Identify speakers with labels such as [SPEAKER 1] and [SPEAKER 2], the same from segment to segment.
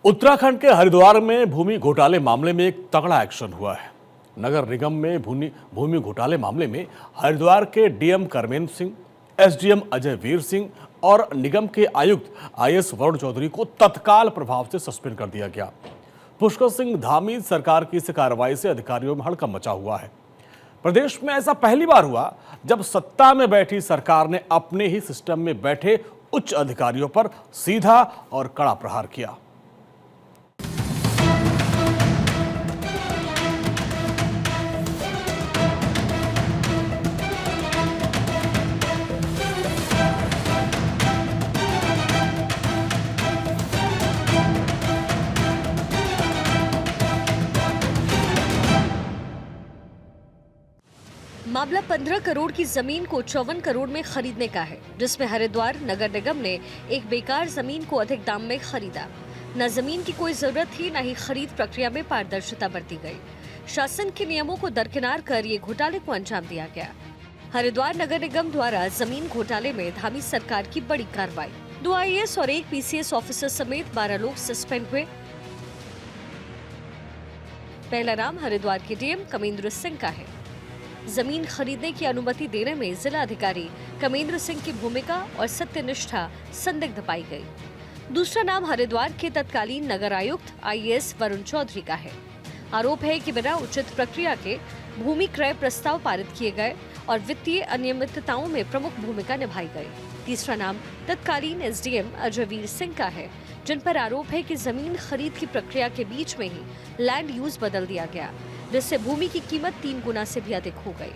[SPEAKER 1] उत्तराखंड के हरिद्वार में भूमि घोटाले मामले में एक तगड़ा एक्शन हुआ है। नगर निगम में भूमि घोटाले मामले में हरिद्वार के डीएम करमेंद्र सिंह, एसडीएम अजय वीर सिंह और निगम के आयुक्त आईएएस वरुण चौधरी को तत्काल प्रभाव से सस्पेंड कर दिया गया। पुष्कर सिंह धामी सरकार की इस कार्रवाई से अधिकारियों में हड़कंप मचा हुआ है। प्रदेश में ऐसा पहली बार हुआ जब सत्ता में बैठी सरकार ने अपने ही सिस्टम में बैठे उच्च अधिकारियों पर सीधा और कड़ा प्रहार किया।
[SPEAKER 2] मामला 15 करोड़ की जमीन को 54 करोड़ में खरीदने का है, जिसमें हरिद्वार नगर निगम ने एक बेकार जमीन को अधिक दाम में खरीदा। न जमीन की कोई जरूरत थी, न ही खरीद प्रक्रिया में पारदर्शिता बरती गई। शासन के नियमों को दरकिनार कर ये घोटाले को अंजाम दिया गया। हरिद्वार नगर निगम द्वारा जमीन घोटाले में धामी सरकार की बड़ी कार्रवाई। 2 आईएएस और 1 पीसीएस ऑफिसर समेत 12 लोग सस्पेंड हुए। पहला नाम हरिद्वार के डीएम कमेंद्र सिंह का है। जमीन खरीदने की अनुमति देने में जिला अधिकारी कमेंद्र सिंह की भूमिका और सत्यनिष्ठा संदिग्ध पाई गई। दूसरा नाम हरिद्वार के तत्कालीन नगर आयुक्त आईएएस वरुण चौधरी का है। आरोप है कि बिना उचित प्रक्रिया के भूमि क्रय प्रस्ताव पारित किए गए और वित्तीय अनियमितताओं में प्रमुख भूमिका निभाई गई। तीसरा नाम तत्कालीन एसडीएम अजय वीर सिंह का है, जिन पर आरोप है कि जमीन खरीद की प्रक्रिया के बीच में ही लैंड यूज बदल दिया गया, जिससे भूमि की कीमत 3 गुना से भी अधिक हो गई।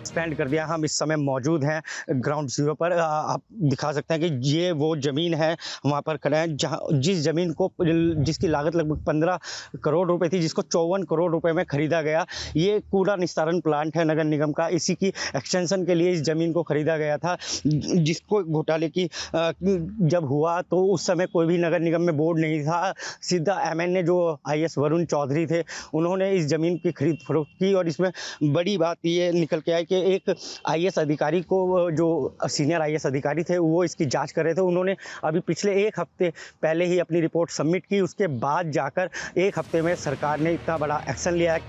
[SPEAKER 3] स्पेंड कर दिया। हम इस समय मौजूद हैं ग्राउंड जीरो पर। आप दिखा सकते हैं कि ये वो ज़मीन है, वहाँ पर खड़े हैं जहाँ जिस ज़मीन को जिसकी लागत लगभग 15 करोड़ रुपए थी, जिसको 54 करोड़ रुपए में खरीदा गया। ये कूड़ा निस्तारण प्लांट है नगर निगम का, इसी की एक्सटेंशन के लिए इस ज़मीन को खरीदा गया था। जिसको घोटाले की जब हुआ तो उस समय कोई भी नगर निगम में बोर्ड नहीं था। सीधा एमएनए जो आईएएस वरुण चौधरी थे, उन्होंने इस ज़मीन की खरीद फरोख्त की। और इसमें बड़ी बात ये निकल के आई कि एक आईएएस अधिकारी को, जो सीनियर आईएएस अधिकारी थे, वो इसकी जांच कर रहे थे। उन्होंने अभी पिछले 1 हफ्ते पहले ही अपनी रिपोर्ट सबमिट की। उसके बाद जाकर 1 हफ्ते में सरकार ने इतना बड़ा एक्शन लिया है।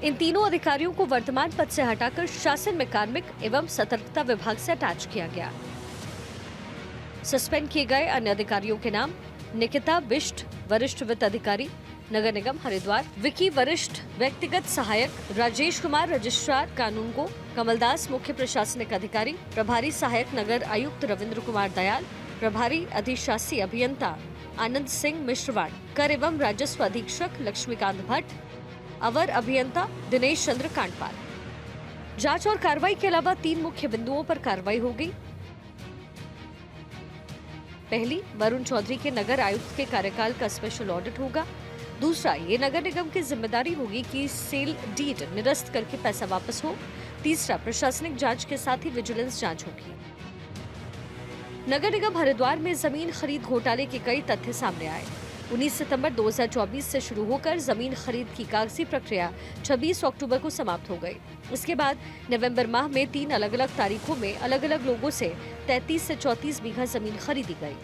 [SPEAKER 2] इन तीनों अधिकारियों को वर्तमान पद से हटाकर शासन में कार्मिक एवं सतर्कता विभाग से अटैच किया गया। सस्पेंड किए गए अन्य अधिकारियों के नाम: निकिता बिष्ट, वरिष्ठ वित्त अधिकारी नगर निगम हरिद्वार; विकी, वरिष्ठ व्यक्तिगत सहायक; राजेश कुमार, रजिस्ट्रार कानून को; कमलदास, मुख्य प्रशासनिक अधिकारी; प्रभारी सहायक नगर आयुक्त रविंद्र कुमार दयाल; प्रभारी अधिशासी अभियंता आनंद सिंह मिश्रवाड़; कर एवं राजस्व अधीक्षक लक्ष्मीकांत भट्ट; अवर अभियंता दिनेश चंद्र कांडपाल। जांच और कार्रवाई के अलावा 3 मुख्य बिंदुओं पर कार्रवाई हो गई। पहली, वरुण चौधरी के नगर आयुक्त के कार्यकाल का स्पेशल ऑडिट होगा। दूसरा, ये नगर निगम की जिम्मेदारी होगी कि सेल डीड निरस्त करके पैसा वापस हो। तीसरा, प्रशासनिक जांच के साथ ही विजिलेंस जांच होगी। नगर निगम हरिद्वार में जमीन खरीद घोटाले के कई तथ्य सामने आए। 19 सितंबर 2024 से शुरू होकर जमीन खरीद की कागजी प्रक्रिया 26 अक्टूबर को समाप्त हो गई। इसके बाद नवंबर माह में 3 अलग-अलग तारीखों में अलग-अलग लोगों से 33 से 34 बीघा जमीन खरीदी गई।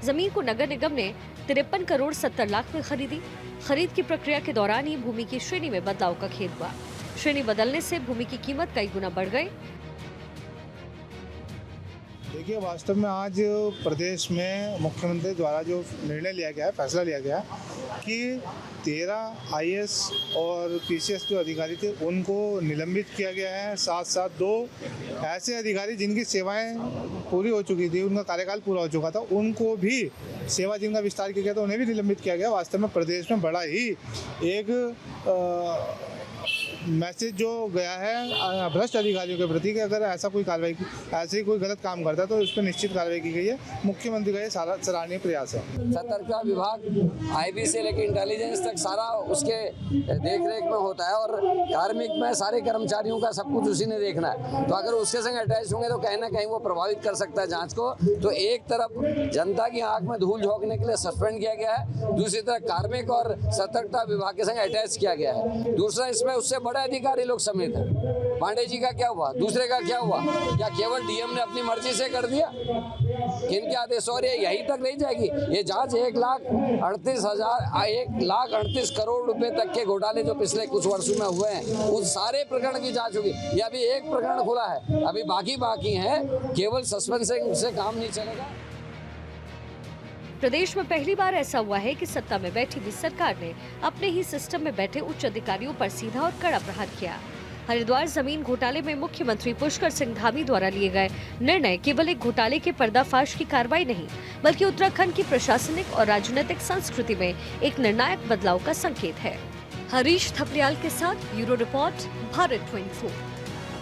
[SPEAKER 2] जमीन को नगर निगम ने 53 करोड़ 70 लाख में खरीदी। खरीद की प्रक्रिया के दौरान ही भूमि की श्रेणी में बदलाव का खेद हुआ। श्रेणी बदलने से भूमि की कीमत कई गुना बढ़ गई।
[SPEAKER 4] देखिए, वास्तव में आज प्रदेश में मुख्यमंत्री द्वारा जो निर्णय लिया गया है, फैसला लिया गया कि 13 आईएएस और पीसीएस जो अधिकारी थे उनको निलंबित किया गया है। साथ साथ 2 ऐसे अधिकारी जिनकी सेवाएं पूरी हो चुकी थी, उनका कार्यकाल पूरा हो चुका था, उनको भी सेवा जिनका विस्तार किया गया था उन्हें भी निलंबित किया गया। वास्तव में प्रदेश में बड़ा ही एक मैसेज जो गया है भ्रष्ट अधिकारियों के प्रति कि अगर ऐसा कोई कार्रवाई, ऐसे ही कोई गलत काम करता है तो उस पर निश्चित कार्रवाई की गई है। मुख्यमंत्री का ये सारा सराहनीय प्रयास है।
[SPEAKER 5] सतर्कता विभाग आईबी से लेकर इंटेलिजेंस तक सारा उसके देख रेख में होता है और कार्मिक में सारे कर्मचारियों का सब कुछ उसी ने देखना है। तो अगर उसके संग अटैच होंगे तो कहीं ना कहीं वो प्रभावित कर सकता है जाँच को। तो एक तरफ जनता की आँख में धूल झोंकने के लिए सस्पेंड किया गया है, दूसरी तरफ कार्मिक और सतर्कता विभाग के संग अटैच किया गया है। दूसरा, इसमें उससे बड़े अधिकारी लोग समेत हैं। पांडे जी का क्या हुआ, दूसरे का क्या हुआ? क्या केवल डीएम ने अपनी मर्जी से कर दिया? किन के आदेश? और ये यहीं तक नहीं जाएगी ये जांच। 1,38 करोड़ रुपए तक के घोटाले जो पिछले कुछ वर्षों में हुए हैं, उन सारे प्रकरण की जांच होगी। ये अभी एक प्रकरण खुला है, अभी बाकी है। केवल सस्पेंशन से काम नहीं चलेगा।
[SPEAKER 2] प्रदेश में पहली बार ऐसा हुआ है कि सत्ता में बैठी हुई सरकार ने अपने ही सिस्टम में बैठे उच्च अधिकारियों पर सीधा और कड़ा प्रहार किया। हरिद्वार जमीन घोटाले में मुख्यमंत्री पुष्कर सिंह धामी द्वारा लिए गए निर्णय केवल एक घोटाले के पर्दाफाश की कार्रवाई नहीं, बल्कि उत्तराखंड की प्रशासनिक और राजनीतिक संस्कृति में एक निर्णायक बदलाव का संकेत है। हरीश थपलियाल के साथ ब्यूरो रिपोर्ट, भारत 24।